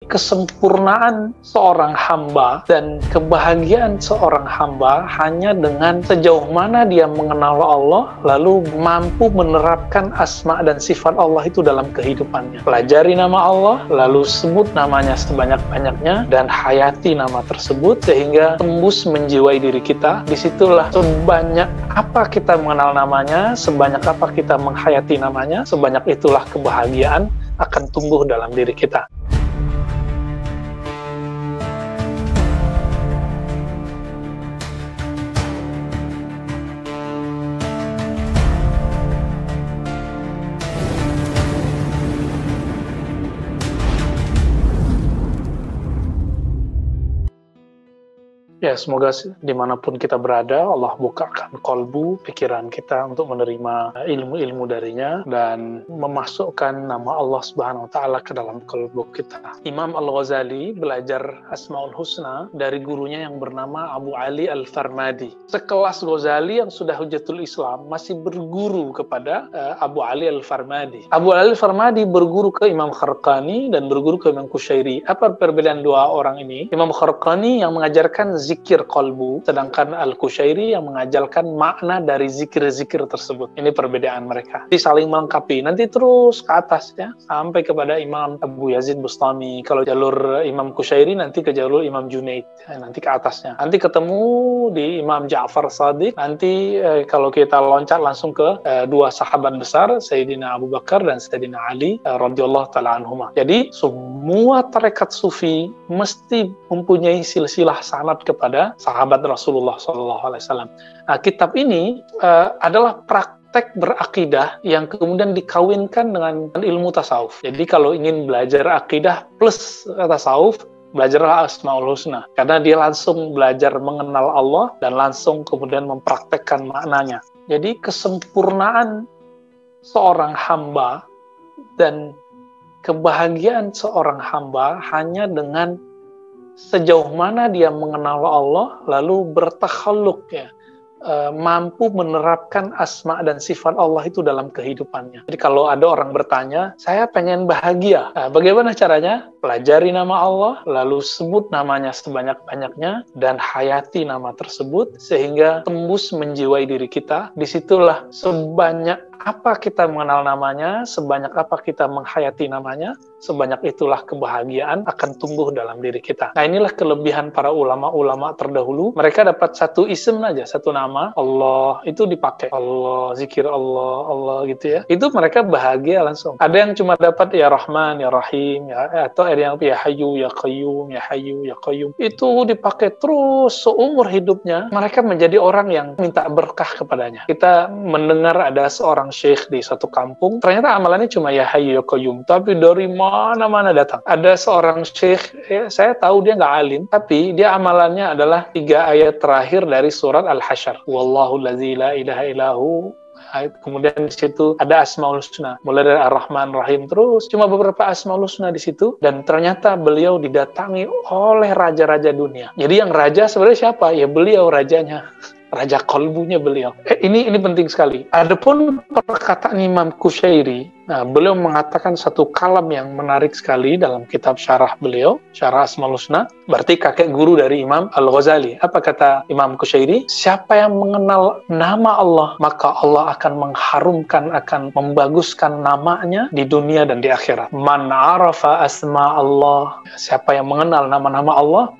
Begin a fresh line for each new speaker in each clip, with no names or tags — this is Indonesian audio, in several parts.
Kesempurnaan seorang hamba dan kebahagiaan seorang hamba hanya dengan sejauh mana dia mengenal Allah, lalu mampu menerapkan asma dan sifat Allah itu dalam kehidupannya. Pelajari nama Allah, lalu sebut namanya sebanyak-banyaknya, dan hayati nama tersebut sehingga tembus menjiwai diri kita. Disitulah sebanyak apa kita mengenal namanya, sebanyak apa kita menghayati namanya, sebanyak itulah kebahagiaan akan tumbuh dalam diri kita. Ya, semoga dimanapun kita berada, Allah bukakan kolbu, pikiran kita untuk menerima ilmu-ilmu darinya dan memasukkan nama Allah Subhanahu wa Ta'ala ke dalam kolbu kita. Imam Al-Ghazali belajar Asmaul Husna dari gurunya yang bernama Abu Ali Al-Farmadi. Sekelas Ghazali yang sudah Hujatul Islam masih berguru kepada Abu Ali Al-Farmadi. Abu Ali Al-Farmadi berguru ke Imam Kharqani dan berguru ke Imam Qushairi. Apa perbedaan dua orang ini? Imam Kharqani yang mengajarkan zikir qalbu, sedangkan Al-Qushairi yang mengajarkan makna dari zikir-zikir tersebut. Ini perbedaan mereka. Jadi saling melengkapi. Nanti terus ke atas ya, sampai kepada Imam Abu Yazid Bustami. Kalau jalur Imam Qushairi nanti ke jalur Imam Junaid, nanti ke atasnya. Nanti ketemu di Imam Ja'far Shadiq. Nanti kalau kita loncat langsung ke dua sahabat besar, Sayyidina Abu Bakar dan Sayyidina Ali radhiyallahu ta'ala anhuma. Jadi semua tarekat sufi mesti mempunyai silsilah sanad kepada sahabat Rasulullah SAW. Nah, kitab ini adalah praktek berakidah yang kemudian dikawinkan dengan ilmu tasawuf. Jadi kalau ingin belajar akidah plus tasawuf, belajarlah Asmaul Husna. Karena dia langsung belajar mengenal Allah dan langsung kemudian mempraktekkan maknanya. Jadi kesempurnaan seorang hamba dan kebahagiaan seorang hamba hanya dengan sejauh mana dia mengenal Allah, lalu bertakhalluk ya, mampu menerapkan asma dan sifat Allah itu dalam kehidupannya. Jadi kalau ada orang bertanya, saya pengen bahagia, bagaimana caranya? Pelajari nama Allah, lalu sebut namanya sebanyak-banyaknya, dan hayati nama tersebut sehingga tembus menjiwai diri kita. Disitulah sebanyak apa kita mengenal namanya, sebanyak apa kita menghayati namanya, sebanyak itulah kebahagiaan akan tumbuh dalam diri kita. Nah, inilah kelebihan para ulama-ulama terdahulu. Mereka dapat satu isim aja, satu nama, Allah, itu dipakai. Allah, zikir Allah, Allah gitu ya. Itu mereka bahagia langsung. Ada yang cuma dapat ya Rahman, ya Rahim, ya, atau ada yang ya Hayyu, ya Qayyum, ya Hayyu, ya Qayyum. Itu dipakai terus seumur hidupnya. Mereka menjadi orang yang minta berkah kepadanya. Kita mendengar ada seorang syekh di satu kampung, ternyata amalannya cuma ya Hayyu ya Qayyum, tapi dari mana-mana datang. Ada seorang syekh, saya tahu dia nggak alim, tapi dia amalannya adalah 3 ayat terakhir dari surat Al-Hasyr. Wallahu lazi la ilaha illahu. Kemudian di situ ada Asmaul Husna, mulai dari Ar-Rahman Rahim, terus cuma beberapa Asmaul Husna di situ, dan ternyata beliau didatangi oleh raja-raja dunia. Jadi yang raja sebenarnya siapa? Ya beliau rajanya. Raja kolbunya beliau. Ini penting sekali. Adapun perkataan Imam Qushairi, nah, beliau mengatakan satu kalam yang menarik sekali dalam kitab syarah beliau, Syarah Asmaul Husna, berarti kakek guru dari Imam Al-Ghazali. Apa kata Imam Qushairi? Siapa yang mengenal nama Allah, maka Allah akan mengharumkan, akan membaguskan namanya di dunia dan di akhirat. Man arafa asma Allah, siapa yang mengenal nama-nama Allah,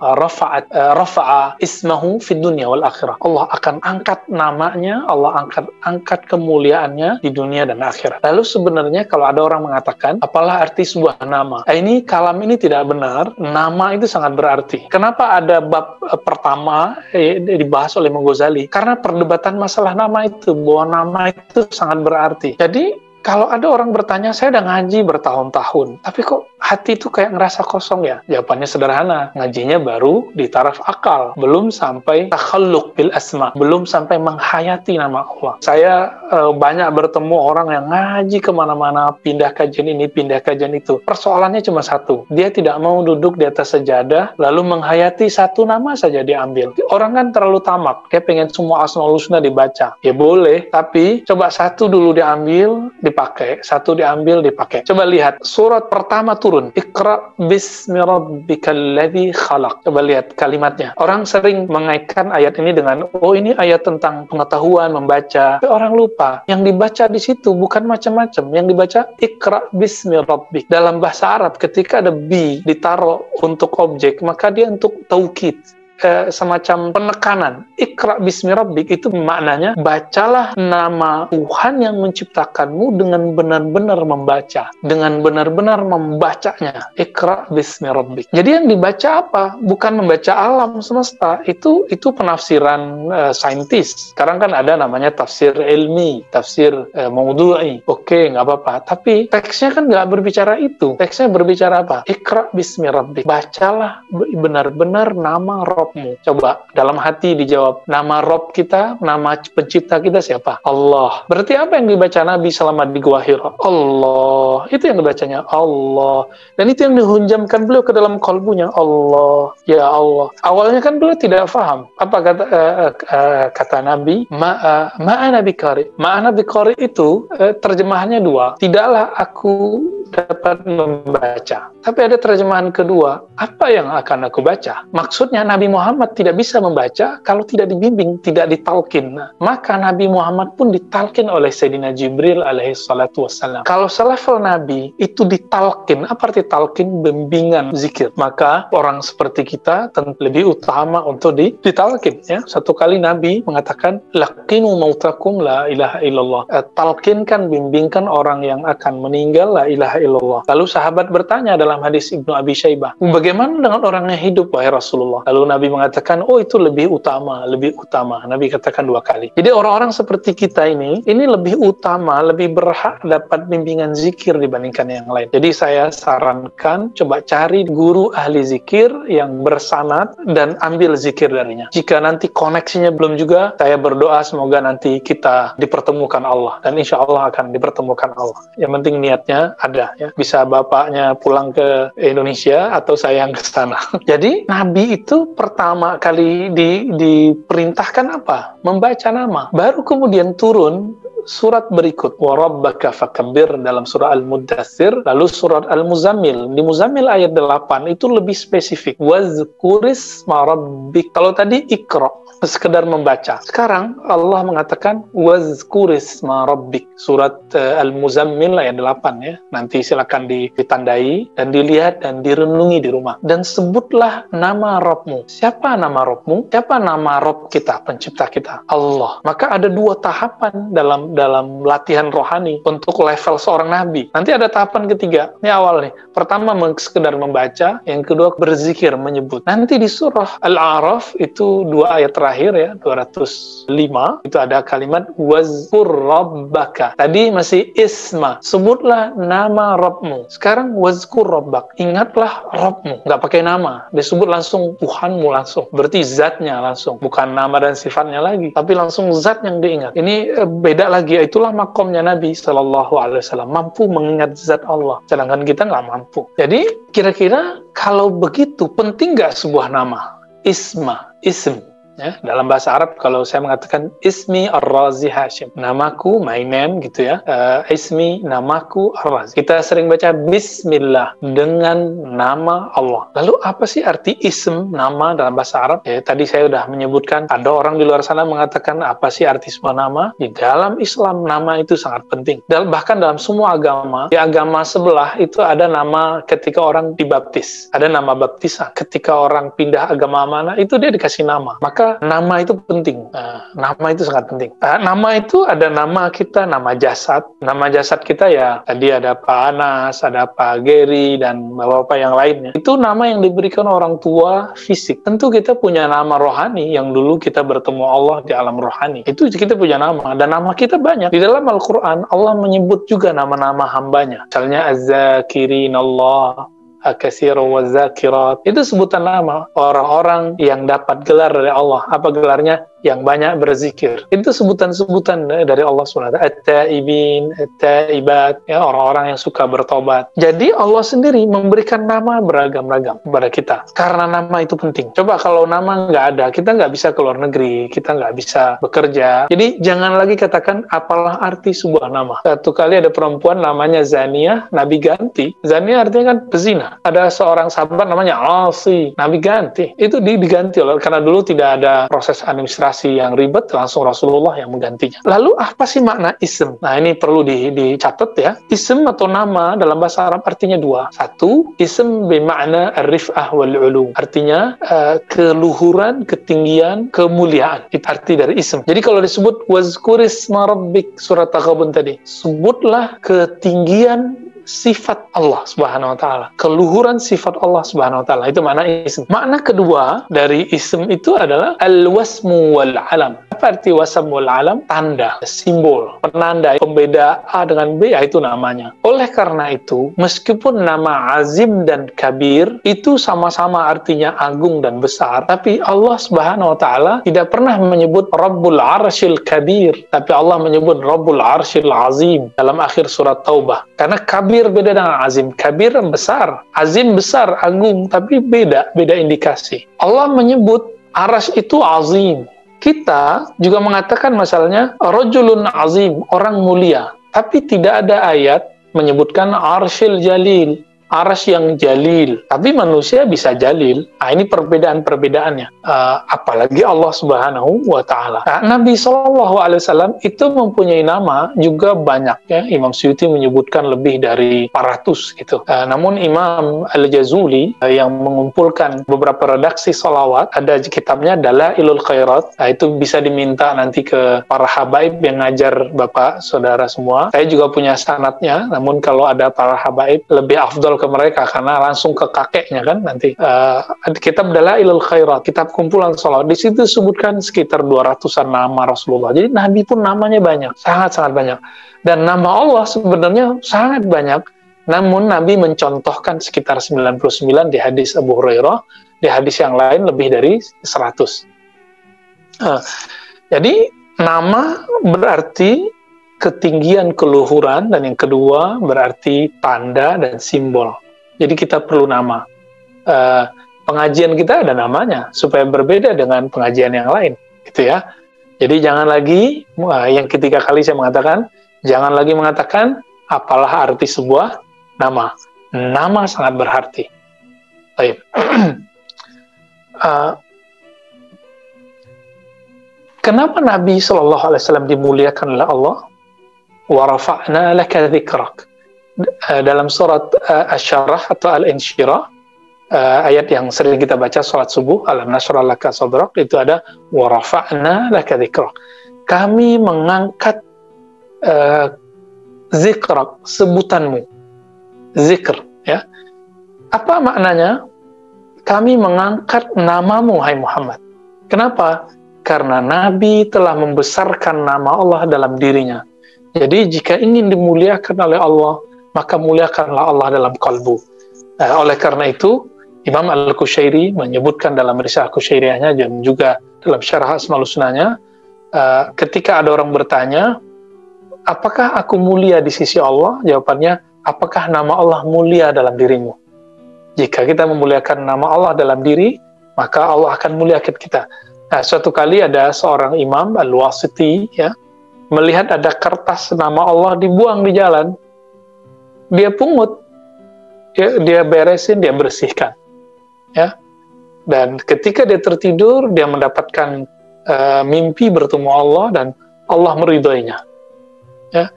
rafa'a ismahu fid dunya wal akhirah. Allah akan angkat namanya, Allah angkat kemuliaannya di dunia dan akhirat. Lalu sebenarnya kalau ada orang mengatakan, apalah arti sebuah nama? Ini kalam ini tidak benar. Nama itu sangat berarti. Kenapa ada bab pertama dibahas oleh Imam Ghazali? Karena perdebatan masalah nama itu, bahwa nama itu sangat berarti. Jadi kalau ada orang bertanya, saya udah ngaji bertahun-tahun, tapi kok hati itu kayak ngerasa kosong ya? Jawabannya sederhana, ngajinya baru di taraf akal, belum sampai takhalluk bil asma, belum sampai menghayati nama Allah. Saya banyak bertemu orang yang ngaji kemana-mana, pindah kajian ini, pindah kajian itu. Persoalannya cuma satu, dia tidak mau duduk di atas sejadah, lalu menghayati satu nama saja diambil. Orang kan terlalu tamak, dia pengen semua Asmaul Husna dibaca. Ya boleh, tapi coba satu dulu diambil, dipakai, satu diambil, dipakai. Coba lihat, surat pertama turun turun. Iqra bismi rabbikal ladzi khalaq. Coba lihat kalimatnya. Orang sering mengaitkan ayat ini dengan, oh ini ayat tentang pengetahuan, membaca. Tapi orang lupa, yang dibaca di situ bukan macam-macam. Yang dibaca Iqra bismi rabbik. Dalam bahasa Arab, ketika ada bi ditaruh untuk objek, maka dia untuk taukid. Semacam penekanan. Iqra bismi rabbik itu maknanya bacalah nama Tuhan yang menciptakanmu dengan benar-benar membaca, dengan benar-benar membacanya. Iqra bismi rabbik. Jadi yang dibaca apa? Bukan membaca alam semesta. Itu penafsiran saintis. Sekarang kan ada namanya tafsir ilmi, tafsir maudhu'i. Oke, nggak apa-apa. Tapi teksnya kan nggak berbicara itu. Teksnya berbicara apa? Iqra bismi rabbik. Bacalah benar-benar nama Rabb. Coba dalam hati dijawab, nama Rob kita, nama pencipta kita siapa? Allah. Berarti apa yang dibaca Nabi selama di Gua Hira? Allah. Itu yang dibacanya, Allah. Dan itu yang dihunjamkan beliau ke dalam kalbunya, Allah. Ya Allah. Awalnya kan beliau tidak paham. Apa kata Nabi? Ma'ana biqari. Ma'ana biqari itu terjemahannya dua. Tidaklah aku dapat membaca. Tapi ada terjemahan kedua, apa yang akan aku baca? Maksudnya Nabi Muhammad tidak bisa membaca kalau tidak dibimbing, tidak ditalkin. Maka Nabi Muhammad pun ditalkin oleh Sayyidina Jibril alaihi salatu wassalam. Kalau selevel Nabi itu ditalkin, apa arti talkin? Bimbingan zikir. Maka orang seperti kita tentu lebih utama untuk ditalkin. Ya. Satu kali Nabi mengatakan, laqinu mautakum la ilaha illallah. Talkinkan, bimbingkan orang yang akan meninggal la ilaha illallah. Lalu sahabat bertanya dalam hadis Ibnu Abi Syaibah, bagaimana dengan orang yang hidup, wahai Rasulullah? Lalu Nabi mengatakan, oh itu lebih utama, lebih utama. Nabi katakan 2 kali. Jadi orang-orang seperti kita ini lebih utama, lebih berhak dapat bimbingan zikir dibandingkan yang lain. Jadi saya sarankan, coba cari guru ahli zikir yang bersanad dan ambil zikir darinya. Jika nanti koneksinya belum juga, saya berdoa semoga nanti kita dipertemukan Allah. Dan insya Allah akan dipertemukan Allah. Yang penting niatnya ada. Ya. Bisa bapaknya pulang ke Indonesia atau saya yang ke sana. Jadi Nabi itu pertama kali diperintahkan apa? Membaca nama. Baru kemudian turun surat berikut, wa rabbaka fakabbir dalam surah Al-Muddatsir, lalu surat Al-Muzammil. Di Muzammil ayat 8 itu lebih spesifik. Wazkurisma rabbik. Kalau tadi Iqra, sekedar membaca. Sekarang Allah mengatakan wazkurisma rabbik. Surat Al-Muzammil ayat 8 ya. Nanti silakan ditandai dan dilihat dan direnungi di rumah. Dan sebutlah nama Rabbmu. Siapa nama Rabbmu? Siapa nama Rabb kita, pencipta kita? Allah. Maka ada 2 tahapan dalam latihan rohani untuk level seorang nabi. Nanti ada tahapan ketiga. Ini awal nih. Pertama sekedar membaca, yang kedua berzikir, menyebut. Nanti di surah Al-A'raf itu 2 ayat terakhir ya, 205, itu ada kalimat wazkur rabbaka. Tadi masih isma. Sebutlah nama Rabbmu. Sekarang wazkur rabbak. Ingatlah Rabbmu. Nggak pakai nama. Disebut langsung Tuhanmu langsung. Berarti zatnya langsung. Bukan nama dan sifatnya lagi. Tapi langsung zat yang diingat. Ini beda lagi. Itulah makomnya Nabi SAW, mampu mengingat zat Allah, sedangkan kita nggak mampu. Jadi kira-kira kalau begitu penting nggak sebuah nama? Ism ya, dalam bahasa Arab kalau saya mengatakan ismi Ar-Razi Hashim, namaku, my name gitu ya, ismi, namaku Ar-Razi. Kita sering baca bismillah, dengan nama Allah. Lalu apa sih arti ism, nama dalam bahasa Arab? Ya, tadi saya sudah menyebutkan, ada orang di luar sana mengatakan apa sih arti sebuah nama? Di dalam Islam nama itu sangat penting. Bahkan dalam semua agama, di agama sebelah itu ada nama ketika orang dibaptis, ada nama baptisan. Ketika orang pindah agama mana, itu dia dikasih nama. Maka nama itu penting. Nama itu sangat penting. Nama itu ada nama kita, nama jasad. Nama jasad kita ya, tadi ada Pak Anas, ada Pak Geri, dan bapak-bapak yang lainnya. Itu nama yang diberikan orang tua fisik. Tentu kita punya nama rohani, yang dulu kita bertemu Allah di alam rohani. Itu kita punya nama. Dan nama kita banyak. Di dalam Al-Quran, Allah menyebut juga nama-nama hambanya. Misalnya Az-Zakirin Allah, Katsiran wa zakirat. Itu sebutan nama orang-orang yang dapat gelar dari Allah. Apa gelarnya? yang banyak berzikir. Itu sebutan-sebutan dari Allah SWT. At-taibin, at-taibat, ya, orang-orang yang suka bertobat. Jadi Allah sendiri memberikan nama beragam-ragam kepada kita. Karena nama itu penting. Coba kalau nama nggak ada, kita nggak bisa keluar negeri, kita nggak bisa bekerja. Jadi jangan lagi katakan apalah arti sebuah nama. Satu kali ada perempuan namanya Zaniyah, Nabi ganti. Zaniyah artinya kan pezina. Ada seorang sahabat namanya Asi, Nabi ganti. Itu diganti oleh, karena dulu tidak ada proses administrasi yang ribet, langsung Rasulullah yang menggantinya. Lalu apa sih makna ism? Nah, ini perlu dicatat ya. Ism atau nama dalam bahasa Arab artinya dua. Satu, ism bermakna ar-rif'ah wal-ulu. Artinya keluhuran, ketinggian, kemuliaan. Itu arti dari ism. Jadi kalau disebut wazkurisma rabbik, surat Taghabun tadi, sebutlah ketinggian sifat Allah Subhanahu wa taala, keluhuran sifat Allah Subhanahu wa taala. Itu makna ism. Makna kedua dari ism itu adalah al-wasmu wal alam. Apa arti wasm wal alam? Tanda, simbol, penanda, pembeda A dengan B, itu namanya. Oleh karena itu, meskipun nama azim dan kabir itu sama-sama artinya agung dan besar, tapi Allah Subhanahu wa taala tidak pernah menyebut Rabbul Arsyil Kabir, tapi Allah menyebut Rabbul Arsyil Azim dalam akhir surat Taubah. Karena kabir beda dengan azim. Kabir besar, azim besar, agung, tapi beda indikasi. Allah menyebut arasy itu azim. Kita juga mengatakan misalnya rajulun azim, orang mulia, tapi tidak ada ayat menyebutkan arsyil jalil, arasy yang jalil, tapi manusia bisa jalil. Nah, ini perbedaan-perbedaannya. Apalagi Allah Subhanahu wa taala. Nah, Nabi SAW itu mempunyai nama juga banyak ya. Imam Suyuti menyebutkan lebih dari 400 gitu. Namun Imam Al-Jazuli yang mengumpulkan beberapa redaksi sholawat, ada kitabnya Dalailul Khairat. Nah, itu bisa diminta nanti ke para habaib yang ngajar Bapak Saudara semua. Saya juga punya sanadnya, namun kalau ada para habaib lebih afdal ke mereka karena langsung ke kakeknya kan nanti. Kitab Dalailul Khairat, kitab kumpulan sholawat, di situ disebutkan sekitar 200-an nama Rasulullah. Jadi Nabi pun namanya banyak, sangat-sangat banyak. Dan nama Allah sebenarnya sangat banyak, namun Nabi mencontohkan sekitar 99 di hadis Abu Hurairah, di hadis yang lain lebih dari 100. Jadi nama berarti ketinggian, keluhuran, dan yang kedua berarti tanda dan simbol. Jadi kita perlu nama. Pengajian kita ada namanya supaya berbeda dengan pengajian yang lain, gitu ya. Jadi jangan lagi, yang ketiga kali saya mengatakan, jangan lagi mengatakan apalah arti sebuah nama. Nama sangat berarti. Baik. Kenapa Nabi SAW dimuliakan oleh Allah? Wa rafa'na laka dzikrak. Dalam surat Asy-Syarah atau Al-Insyirah, ayat yang sering kita baca salat subuh, alam nashrah laka sadrak, itu ada wa rafa'na laka dzikrak. Kami mengangkat zikrak, sebutanmu. Zikr, ya. Apa maknanya? Kami mengangkat namamu, hai Muhammad. Kenapa? Karena Nabi telah membesarkan nama Allah dalam dirinya. Jadi jika ingin dimuliakan oleh Allah, maka muliakanlah Allah dalam kalbu. Oleh karena itu, Imam Al-Qushairi menyebutkan dalam Risalah Qushairiyahnya dan juga dalam Syarah Asmaul Husnanya, ketika ada orang bertanya, apakah aku mulia di sisi Allah? Jawabannya, apakah nama Allah mulia dalam dirimu? Jika kita memuliakan nama Allah dalam diri, maka Allah akan muliakan kita. Nah, suatu kali ada seorang imam Al-Wasiti, ya, melihat ada kertas nama Allah dibuang di jalan. Dia pungut, dia beresin, dia bersihkan, ya. Dan ketika dia tertidur, dia mendapatkan mimpi bertemu Allah dan Allah meridhoinya. Ya.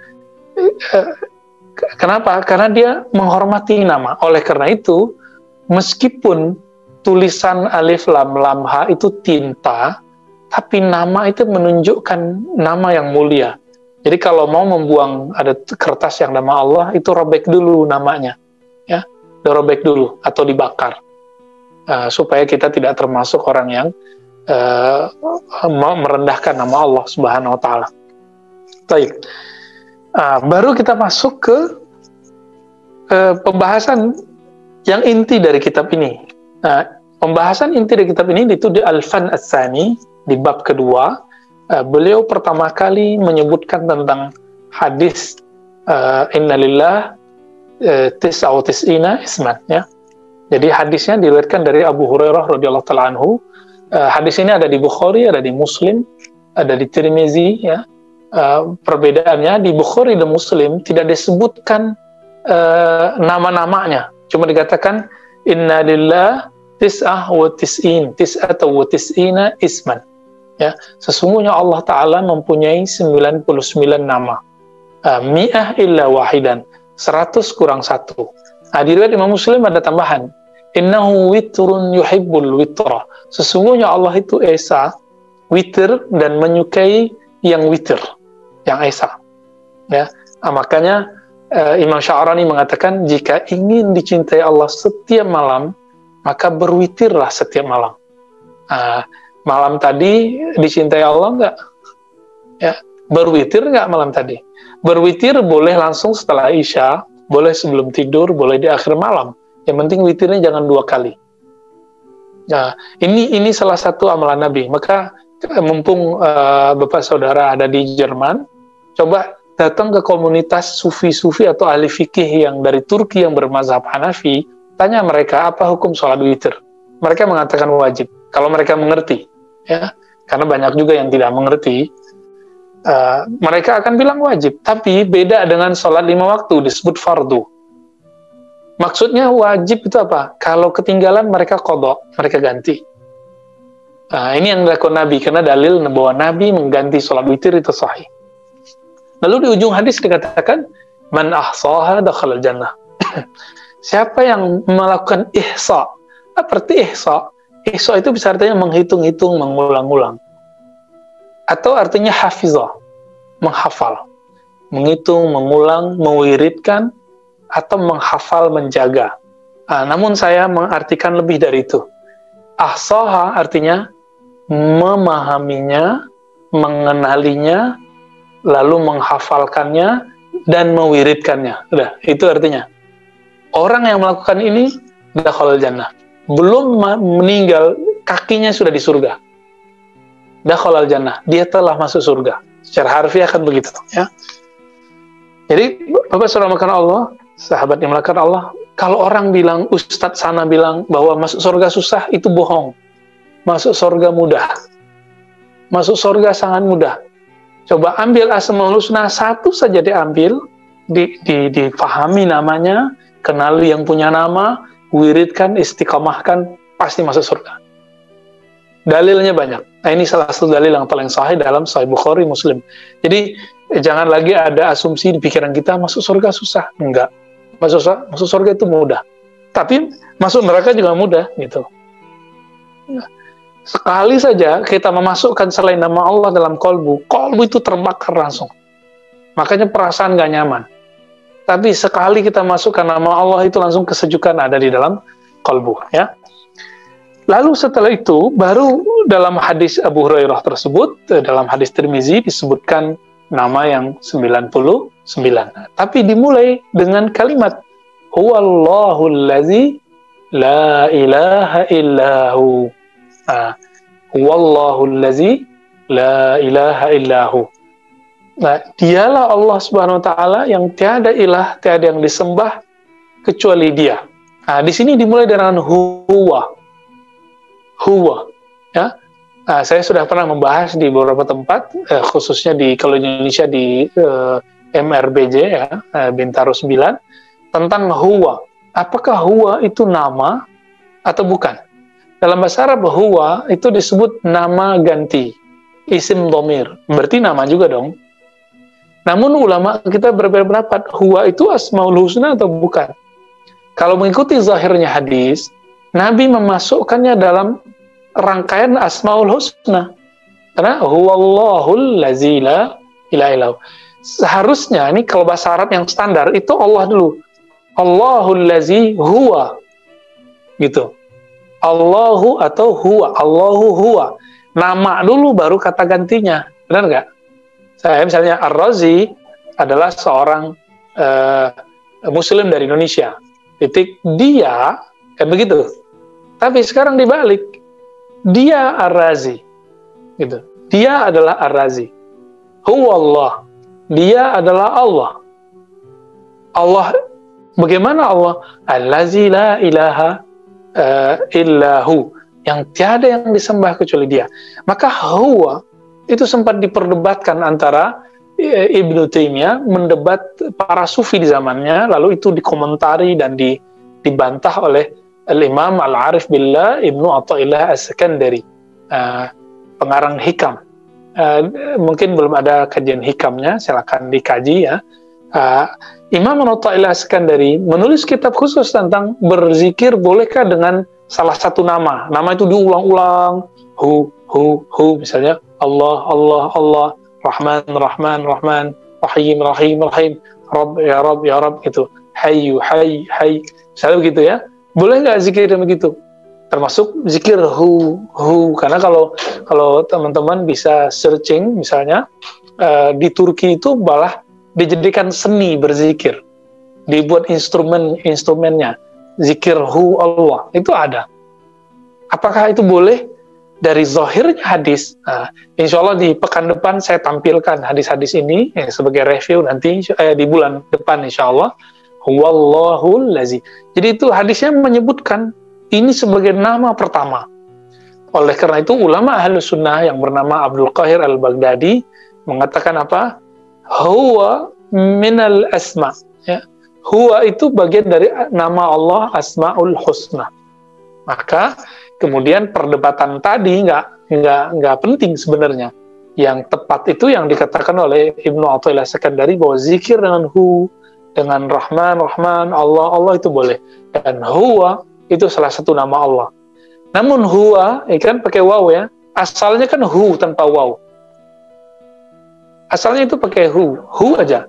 Kenapa? Karena dia menghormati nama. Oleh karena itu, meskipun tulisan alif lam lam ha itu tinta, tapi nama itu menunjukkan nama yang mulia. Jadi kalau mau membuang ada kertas yang nama Allah, itu robek dulu namanya, ya, dirobek dulu atau dibakar, supaya kita tidak termasuk orang yang merendahkan nama Allah Subhanahu Wa Taala. Baik, baru kita masuk ke pembahasan yang inti dari kitab ini. Pembahasan inti dari kitab ini itu di Al-Fan Ats-Tsani, di bab kedua, beliau pertama kali menyebutkan tentang hadis innalillah tis'a wa tis'ina isman, ya. Jadi hadisnya diriwayatkan dari Abu Hurairah radhiyallahu taala anhu. Hadis ini ada di Bukhari, ada di Muslim, ada di Tirmizi, ya. Perbedaannya di Bukhari dan Muslim tidak disebutkan nama-namanya, cuma dikatakan innalillah tis'ah wa tis'in, tis'ata wa tis'ina isman. Ya, sesungguhnya Allah Ta'ala mempunyai 99 nama. Mi'ah illa wahidan, 100 kurang 1. Nah, di riwayat Imam Muslim ada tambahan, innahu witrun yuhibbul witra. Sesungguhnya Allah itu esa, witir, dan menyukai yang witir, yang esa. Ya, makanya Imam Sya'rani mengatakan, jika ingin dicintai Allah setiap malam, maka berwitirlah setiap malam. Malam tadi dicintai Allah enggak? Ya, berwitir enggak malam tadi? Berwitir boleh langsung setelah Isya, boleh sebelum tidur, boleh di akhir malam. Yang penting witirnya jangan 2 kali. Nah, ini salah satu amalan Nabi. Maka mumpung Bapak Saudara ada di Jerman, coba datang ke komunitas sufi-sufi atau ahli fikih yang dari Turki yang bermazhab Hanafi, tanya mereka apa hukum sholat witir. Mereka mengatakan wajib, kalau mereka mengerti, ya, karena banyak juga yang tidak mengerti. Mereka akan bilang wajib, tapi beda dengan sholat 5 waktu, disebut fardu. Maksudnya wajib itu apa? Kalau ketinggalan mereka qadha, mereka ganti. Ini yang dilakukan Nabi, karena dalil bahwa Nabi mengganti sholat witir itu sahih. Lalu di ujung hadis dikatakan, man ahsaha dakhalal jannah. Siapa yang melakukan ihsa? Apa arti ihsa? Ihsa itu bisa artinya menghitung-hitung, mengulang-ulang. Atau artinya hafizah, menghafal. Menghitung, mengulang, mewiridkan, atau menghafal, menjaga. Namun saya mengartikan lebih dari itu. Ahsaha artinya memahaminya, mengenalinya, lalu menghafalkannya, dan mewiridkannya. Udah, itu artinya. Orang yang melakukan ini, dakhalal jannah. Belum meninggal, kakinya sudah di surga. Dakhalal jannah, dia telah masuk surga. Secara harfiah kan begitu, ya. Jadi, Bapak Saudara melakukan Allah, sahabat yang melakukan Allah, kalau orang bilang, Ustadz sana bilang bahwa masuk surga susah, itu bohong. Masuk surga mudah. Masuk surga sangat mudah. Coba ambil Asmaul Husna, satu saja diambil, difahami namanya, kenali yang punya nama, wiridkan, istiqamahkan, pasti masuk surga. Dalilnya banyak. Nah, ini salah satu dalil yang paling sahih dalam Sahih Bukhari, Muslim. Jadi, jangan lagi ada asumsi di pikiran kita, masuk surga susah. Enggak. Masuk surga itu mudah. Tapi, masuk neraka juga mudah, gitu. Sekali saja kita memasukkan selain nama Allah dalam kolbu itu terbakar langsung. Makanya perasaan gak nyaman. Tapi sekali kita masukkan nama Allah itu langsung kesejukan ada di dalam kolbu, ya. Lalu setelah itu, baru dalam hadis Abu Hurairah tersebut, dalam hadis Tirmizi disebutkan nama yang 99. Tapi dimulai dengan kalimat, Huwallahul ladzi la ilaha illahu. Huwallahul ladzi la ilaha illahu. Nah, dialah Allah Subhanahu wa taala yang tiada ilah, tiada yang disembah kecuali Dia. Nah, di sini dimulai dengan huwa. Huwa, ya. Saya sudah pernah membahas di beberapa tempat, khususnya kalau di Indonesia di MRBJ, ya, Bintaro 9, tentang huwa. Apakah huwa itu nama atau bukan? Dalam bahasa Arab, huwa itu disebut nama ganti, isim dhamir, berarti nama juga dong. Namun ulama kita berbeda pendapat, huwa itu Asmaul Husna atau bukan. Kalau mengikuti zahirnya hadis, Nabi memasukkannya dalam rangkaian Asmaul Husna. Karena huwallahul ladzi la ilaha illallah. Seharusnya ini kalau bahasa Arab yang standar itu Allah dulu. Allahul ladzi huwa. Gitu. Allahu atau huwa. Allahu huwa. Nama dulu baru kata gantinya. Benar nggak? Saya misalnya Ar-Razi adalah seorang Muslim dari Indonesia. Titik dia kan begitu. Tapi sekarang dibalik. Dia Ar-Razi. gitu. Dia adalah Ar-Razi. Huwa Allah. Dia adalah Allah. Allah, bagaimana Allah? Allazi la ilaha illahu, yang tiada yang disembah kecuali dia. Maka huwa itu sempat diperdebatkan antara Ibnu Taimiyah mendebat para sufi di zamannya, lalu itu dikomentari dan dibantah oleh Al-Imam Al-Arif Billah Ibnu Athaillah As-Sakandari, pengarang hikam. Mungkin belum ada kajian hikamnya, silakan dikaji ya. Imam Athaillah As-Sakandari menulis kitab khusus tentang berzikir bolehkah dengan salah satu nama. Nama itu diulang-ulang, hu, misalnya Allah, Allah, Allah, Rahman, Rahman, Rahman, Rahim, Rahim, Rahim, Rabb, ya Rabb, gitu. Hayyu, Hayy, Hayy. Misalnya begitu ya. Boleh nggak zikir begitu? Termasuk zikir hu. Karena kalau teman-teman bisa searching, misalnya di Turki itu malah dijadikan seni berzikir, dibuat instrumennya, zikir hu Allah, itu ada. Apakah itu boleh? Dari zahirnya hadis, insya Allah di pekan depan saya tampilkan hadis-hadis ini sebagai review nanti di bulan depan insya Allah. Huwallahul lazi. Jadi itu hadisnya menyebutkan ini sebagai nama pertama. Oleh karena itu ulama Ahlus Sunnah yang bernama Abdul Qahir Al-Baghdadi mengatakan apa? Huwa minal asma. Ya. Huwa itu bagian dari nama Allah Asmaul Husna. Maka kemudian perdebatan tadi nggak penting sebenarnya. Yang tepat itu yang dikatakan oleh Ibnu Athaillah Sakandari bahwa zikir dengan hu, dengan Rahman, Allah itu boleh. Dan huwa itu salah satu nama Allah. Namun huwa, kan pakai waw ya. Asalnya kan hu tanpa waw. Asalnya itu pakai hu aja.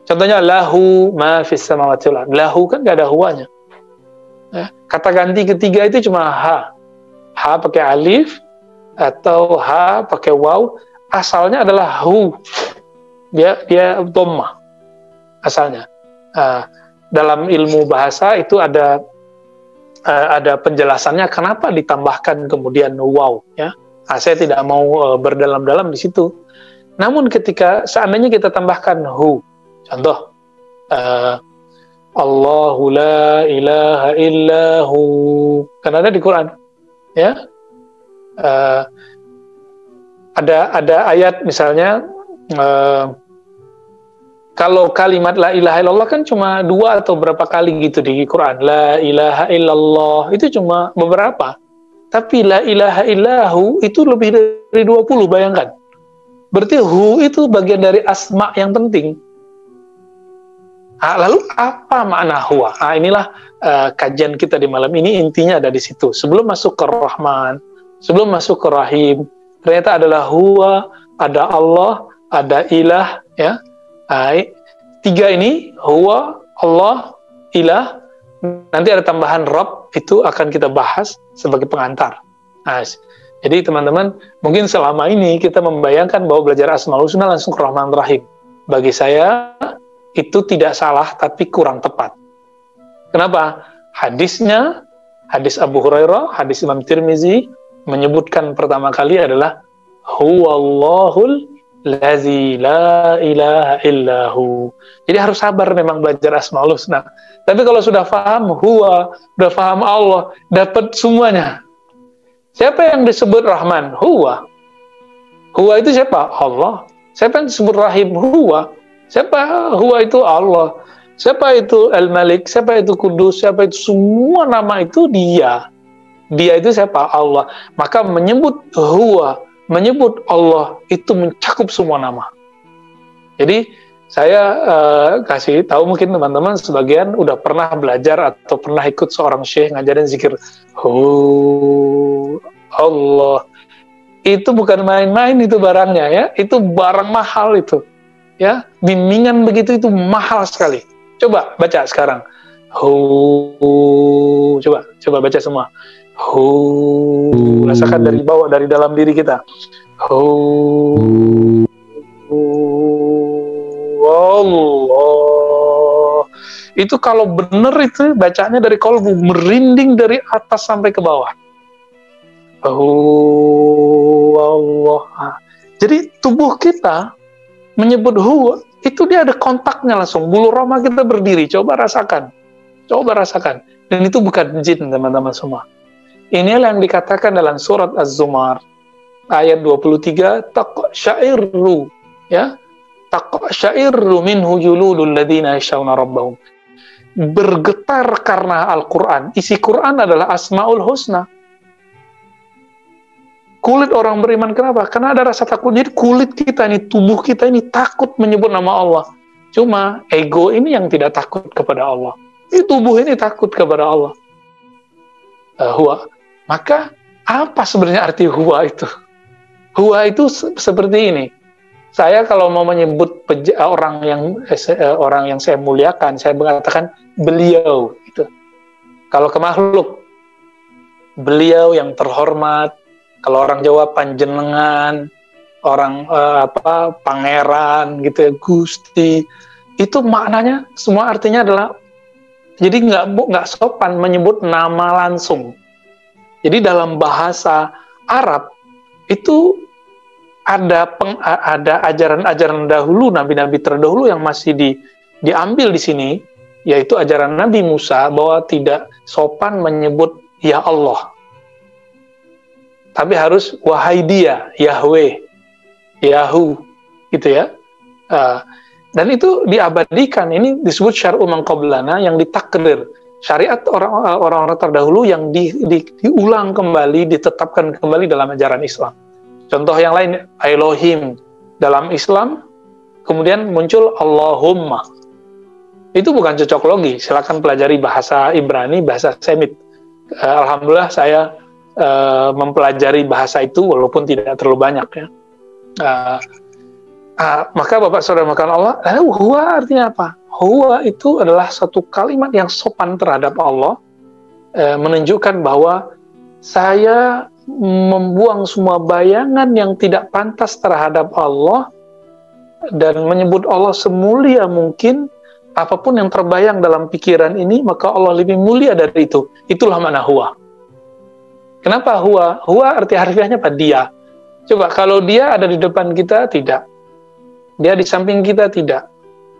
Contohnya lahu ma fis samawati wal ardh. Lahu kan nggak ada huwanya. Kata ganti ketiga itu cuma ha pakai alif atau ha pakai waw. Asalnya adalah hu, dia dhammah asalnya. Dalam ilmu bahasa itu ada penjelasannya kenapa ditambahkan kemudian waw ya. Saya tidak mau berdalam-dalam di situ. Namun ketika seandainya kita tambahkan hu, contoh Allahu la ilaha illahu, kan ada di Quran ya. Ada ayat misalnya kalau kalimat la ilaha illallah kan cuma 2 atau berapa kali gitu di Quran. La ilaha illallah itu cuma beberapa. Tapi la ilaha illahu itu lebih dari 20, bayangkan. Berarti hu itu bagian dari asma yang penting. Lalu apa makna huwa? Inilah kajian kita di malam ini, intinya ada di situ. Sebelum masuk ke Rahman, sebelum masuk ke Rahim, ternyata adalah huwa, ada Allah, ada ilah, ya. 3 ini, huwa, Allah, ilah, nanti ada tambahan Rabb, itu akan kita bahas sebagai pengantar. Jadi teman-teman, mungkin selama ini kita membayangkan bahwa belajar Asmaul Husna langsung ke Rahman Rahim. Bagi saya, itu tidak salah, tapi kurang tepat. Kenapa? Hadisnya, hadis Abu Hurairah, hadis Imam Tirmizi, menyebutkan pertama kali adalah Huwallahul lazi la ilaha illahu. Jadi harus sabar memang belajar Asmaul Husna. Tapi kalau sudah paham Huwa, sudah paham Allah, dapat semuanya. Siapa yang disebut Rahman? Huwa. Huwa itu siapa? Allah. Siapa yang disebut Rahim? Huwa. Siapa? Huwa itu Allah. Siapa itu Al-Malik? Siapa itu Kudus? Siapa itu? Semua nama itu dia. Dia itu siapa? Allah. Maka menyebut Huwa, menyebut Allah, itu mencakup semua nama. Jadi saya kasih tahu, mungkin teman-teman sebagian udah pernah belajar atau pernah ikut seorang syekh ngajarin zikir Allah. Itu bukan main-main itu barangnya ya. Itu barang mahal itu. Ya, bimbingan begitu itu mahal sekali. Coba baca sekarang. Coba baca semua. Rasakan dari bawah, dari dalam diri kita. Allah. Itu kalau benar itu bacanya dari kalbu, merinding dari atas sampai ke bawah. huwa Allah. Jadi tubuh kita menyebut huwa, itu dia ada kontaknya langsung. Bulu roma kita berdiri, coba rasakan. Dan itu bukan jin, teman-teman semua. Inilah yang dikatakan dalam surat Az-Zumar ayat 23, taqsya'irru, ya. Taqsya'irru minhu juludul ladzina yakhshawna rabbahum. Bergetar karena Al-Qur'an. Isi Qur'an adalah Asmaul Husna. Kulit orang beriman, kenapa? Karena ada rasa takut. Jadi kulit kita ini, tubuh kita ini takut menyebut nama Allah. Cuma ego ini yang tidak takut kepada Allah. Ini tubuh ini takut kepada Allah. Huwa. Maka apa sebenarnya arti huwa itu? Huwa itu seperti ini. Saya kalau mau menyebut orang yang saya muliakan, saya mengatakan beliau. Gitu. Kalau ke makhluk, beliau yang terhormat. Kalau orang Jawa panjenengan, orang pangeran gitu ya, Gusti, itu maknanya semua artinya adalah, jadi nggak sopan menyebut nama langsung. Jadi dalam bahasa Arab itu ada ajaran-ajaran dahulu, nabi-nabi terdahulu yang masih diambil di sini, yaitu ajaran Nabi Musa bahwa tidak sopan menyebut ya Allah. Tapi harus wahai dia, Yahweh, Yahu, gitu ya. Dan itu diabadikan. Ini disebut syar'u man qablana, yang ditakdir. Syariat orang-orang terdahulu yang diulang kembali, ditetapkan kembali dalam ajaran Islam. Contoh yang lain, Elohim dalam Islam, kemudian muncul Allahumma. Itu bukan cocok logi. Silakan pelajari bahasa Ibrani, bahasa Semit. Alhamdulillah saya mempelajari bahasa itu walaupun tidak terlalu banyak ya. Maka Bapak Saudara makan Allah, huwa artinya apa? Huwa itu adalah satu kalimat yang sopan terhadap Allah, menunjukkan bahwa saya membuang semua bayangan yang tidak pantas terhadap Allah dan menyebut Allah semulia mungkin. Apapun yang terbayang dalam pikiran ini, maka Allah lebih mulia dari itu. Itulah makna huwa. Kenapa huwa? Huwa arti harfiahnya apa? Dia. Coba, kalau dia ada di depan kita, tidak. Dia di samping kita, tidak.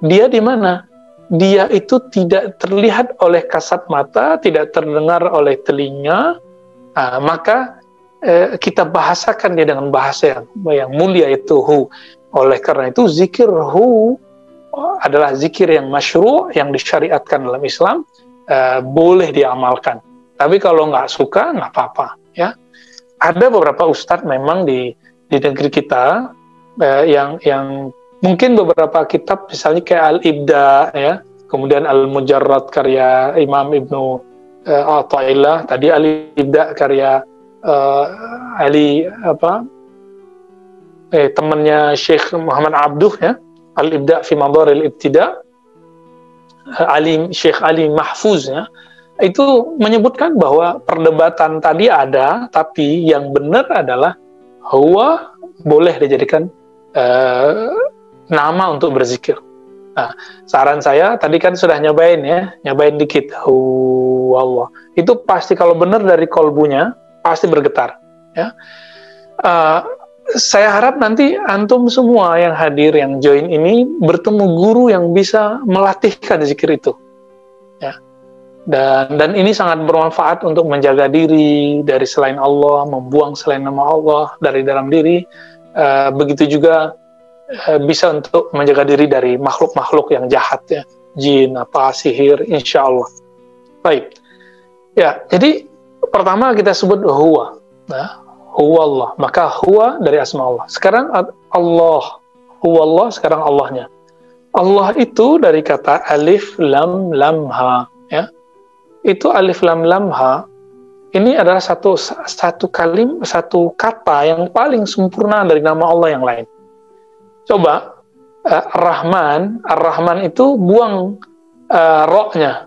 Dia di mana? Dia itu tidak terlihat oleh kasat mata, tidak terdengar oleh telinga, maka kita bahasakan dia dengan bahasa yang mulia, itu hu. Oleh karena itu, zikir hu adalah zikir yang masyru', yang disyariatkan dalam Islam, boleh diamalkan. Tapi kalau nggak suka, nggak apa-apa. Ya, ada beberapa ustadz memang di negeri kita yang mungkin beberapa kitab, misalnya kayak Al-Ibda, ya, kemudian Al-Mujarrad karya Imam Ibnu Athaillah, tadi Al-Ibda karya temannya Syekh Muhammad Abduh, ya, Al-Ibda fi Madar al-Ibtida, Syekh Ali Mahfuz, ya, itu menyebutkan bahwa perdebatan tadi ada, tapi yang benar adalah huwa boleh dijadikan nama untuk berzikir. Nah, saran saya tadi kan sudah nyobain dikit huwa Allah. Itu pasti kalau benar dari kolbunya pasti bergetar. Ya. Saya harap nanti antum semua yang hadir, yang join ini bertemu guru yang bisa melatihkan zikir itu. Ya. Dan ini sangat bermanfaat untuk menjaga diri dari selain Allah, membuang selain nama Allah dari dalam diri. Begitu juga bisa untuk menjaga diri dari makhluk-makhluk yang jahat, ya, jin, sihir, insya Allah. Baik, ya. Jadi pertama kita sebut huwa, huwa Allah. Maka huwa dari asma Allah. Sekarang Allah, huwa Allah. Sekarang Allahnya. Allah itu dari kata alif lam lam ha, ya. Itu alif lam lam ha ini adalah satu kata yang paling sempurna dari nama Allah yang lain. Coba Ar-Rahman itu buang ro-nya,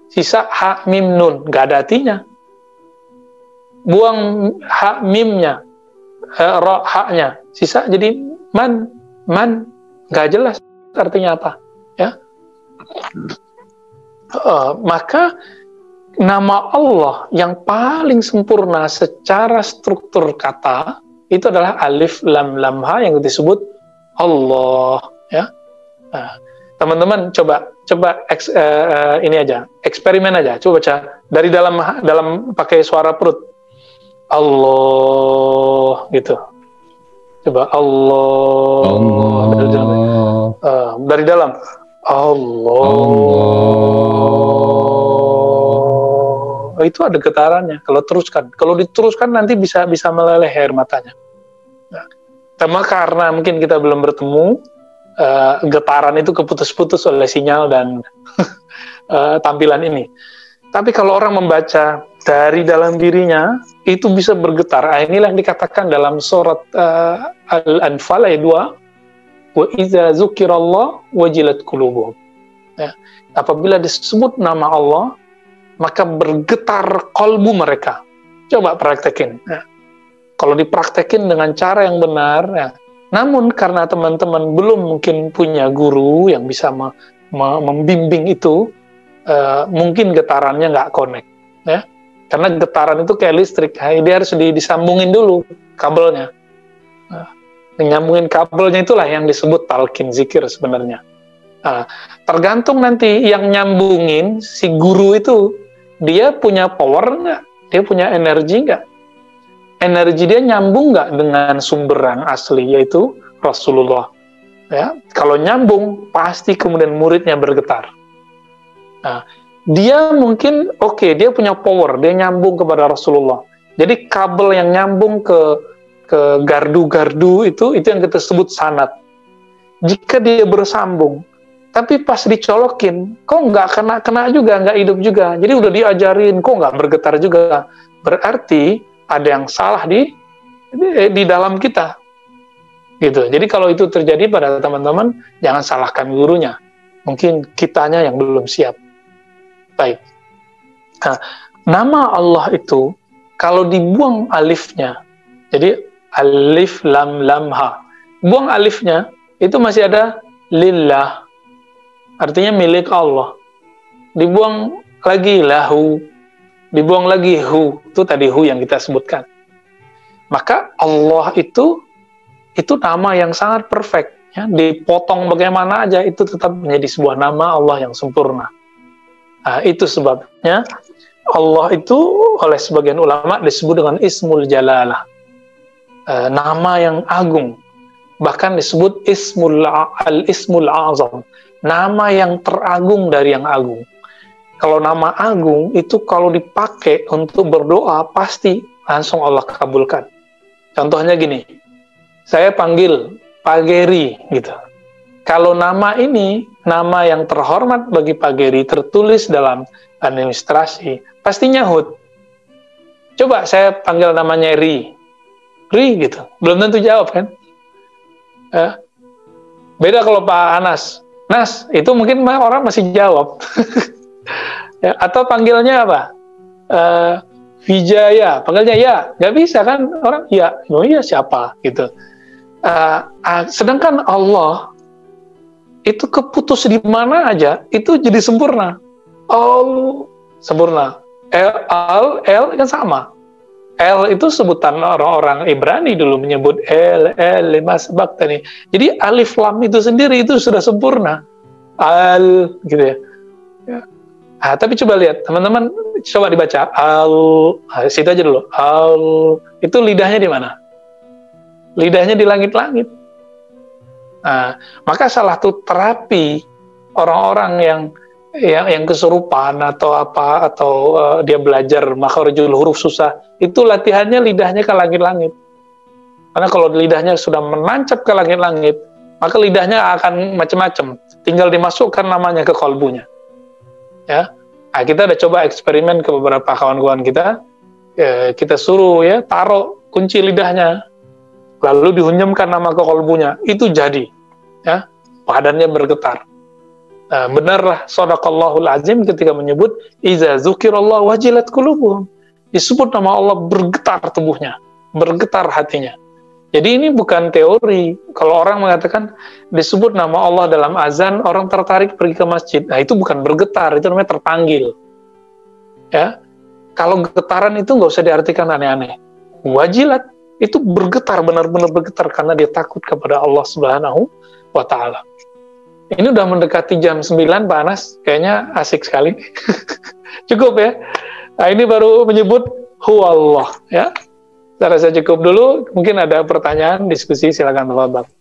sisa ha mim nun, nggak ada artinya. Buang ha mimnya, ro ha-nya, sisa jadi man, nggak jelas artinya apa, ya. Maka nama Allah yang paling sempurna secara struktur kata itu adalah alif lam lam ha yang disebut Allah, ya. Nah, teman-teman coba ini aja, eksperimen aja, coba baca dari dalam pakai suara perut, Allah gitu. Coba Allah, dari dalam Allah. Itu ada getarannya. Kalau diteruskan nanti bisa meleleh air matanya. Nah, karena mungkin kita belum bertemu, getaran itu keputus-putus oleh sinyal dan tampilan ini. Tapi kalau orang membaca dari dalam dirinya, itu bisa bergetar. Inilah yang dikatakan dalam surat Al-Anfal ayat 2, wa idza dzukirallah wajilat qulubuhum. Ya, apabila disebut nama Allah, maka bergetar kalbu mereka. Coba praktekin. Ya. Kalau dipraktekin dengan cara yang benar, ya. Namun karena teman-teman belum mungkin punya guru yang bisa membimbing itu, mungkin getarannya nggak connect, ya. Karena getaran itu kayak listrik, dia harus disambungin dulu kabelnya. Nah, nyambungin kabelnya itulah yang disebut talqin zikir sebenarnya. Nah, tergantung nanti yang nyambungin si guru itu, dia punya power nggak? Dia punya energi nggak? Energi dia nyambung nggak dengan sumber yang asli, yaitu Rasulullah. Ya, kalau nyambung, pasti kemudian muridnya bergetar. Nah, dia mungkin dia punya power, dia nyambung kepada Rasulullah. Jadi kabel yang nyambung ke gardu-gardu itu yang kita sebut sanad. Jika dia bersambung, tapi pas dicolokin, kok nggak kena juga, nggak hidup juga. Jadi udah diajarin, kok nggak bergetar juga. Berarti ada yang salah di dalam kita. Gitu. Jadi kalau itu terjadi pada teman-teman, jangan salahkan gurunya. Mungkin kitanya yang belum siap. Baik. Nah, nama Allah itu kalau dibuang alifnya, jadi alif lam lam ha, buang alifnya itu masih ada lillah, artinya milik Allah. Dibuang lagi lahu, dibuang lagi hu, itu tadi hu yang kita sebutkan. Maka Allah itu nama yang sangat perfect, ya. Dipotong bagaimana aja itu tetap menjadi sebuah nama Allah yang sempurna. Nah, itu sebabnya Allah itu oleh sebagian ulama disebut dengan Ismul Jalalah, nama yang agung. Bahkan disebut Ismul Azam, nama yang teragung dari yang agung. Kalau nama agung itu kalau dipakai untuk berdoa pasti langsung Allah kabulkan. Contohnya gini, saya panggil Pak Geri gitu. Kalau nama ini, nama yang terhormat bagi Pak Geri, tertulis dalam administrasi, pasti nyahut. Coba saya panggil namanya Ri gitu, belum tentu jawab kan? Beda kalau Pak Anas, Nas, itu mungkin orang masih jawab. Ya, atau panggilnya apa? Vijaya, panggilnya ya, nggak bisa kan orang, ya, oh iya siapa gitu. Sedangkan Allah itu keputus di mana aja, itu jadi sempurna. Sempurna. L kan sama. L itu sebutan orang-orang Ibrani dulu menyebut lima sebak tadi. Jadi alif lam itu sendiri itu sudah sempurna. Gitu ya. Tapi coba lihat, teman-teman, coba dibaca. Situ aja dulu. Itu lidahnya di mana? Lidahnya di langit-langit. Nah, maka salah satu terapi orang-orang yang kesurupan atau apa, atau dia belajar makharijul huruf susah, itu latihannya lidahnya ke langit-langit. Karena kalau lidahnya sudah menancap ke langit-langit, maka lidahnya akan macam-macam. Tinggal dimasukkan namanya ke kalbunya. Ya, nah, kita udah coba eksperimen ke beberapa kawan-kawan kita. Kita suruh ya taruh kunci lidahnya, lalu dihunjamkan nama ke kalbunya, itu jadi. Ya, badannya bergetar. Benarlah shadaqallahul azim ketika menyebut iza dzukirallah wajilat qulubuhum. Disebut nama Allah, bergetar tubuhnya, bergetar hatinya. Jadi ini bukan teori. Kalau orang mengatakan disebut nama Allah dalam azan, orang tertarik pergi ke masjid. Nah, itu bukan bergetar, itu namanya terpanggil. Ya, kalau getaran itu nggak usah diartikan aneh-aneh. Wajilat itu bergetar, benar-benar bergetar karena dia takut kepada Allah Subhanahu wa Ta'ala. Ini udah mendekati jam 9, Pak Anas. Kayaknya asik sekali. Cukup ya. Nah, ini baru menyebut huwallah ya. Saya rasa cukup dulu. Mungkin ada pertanyaan, diskusi, silakan, Bapak.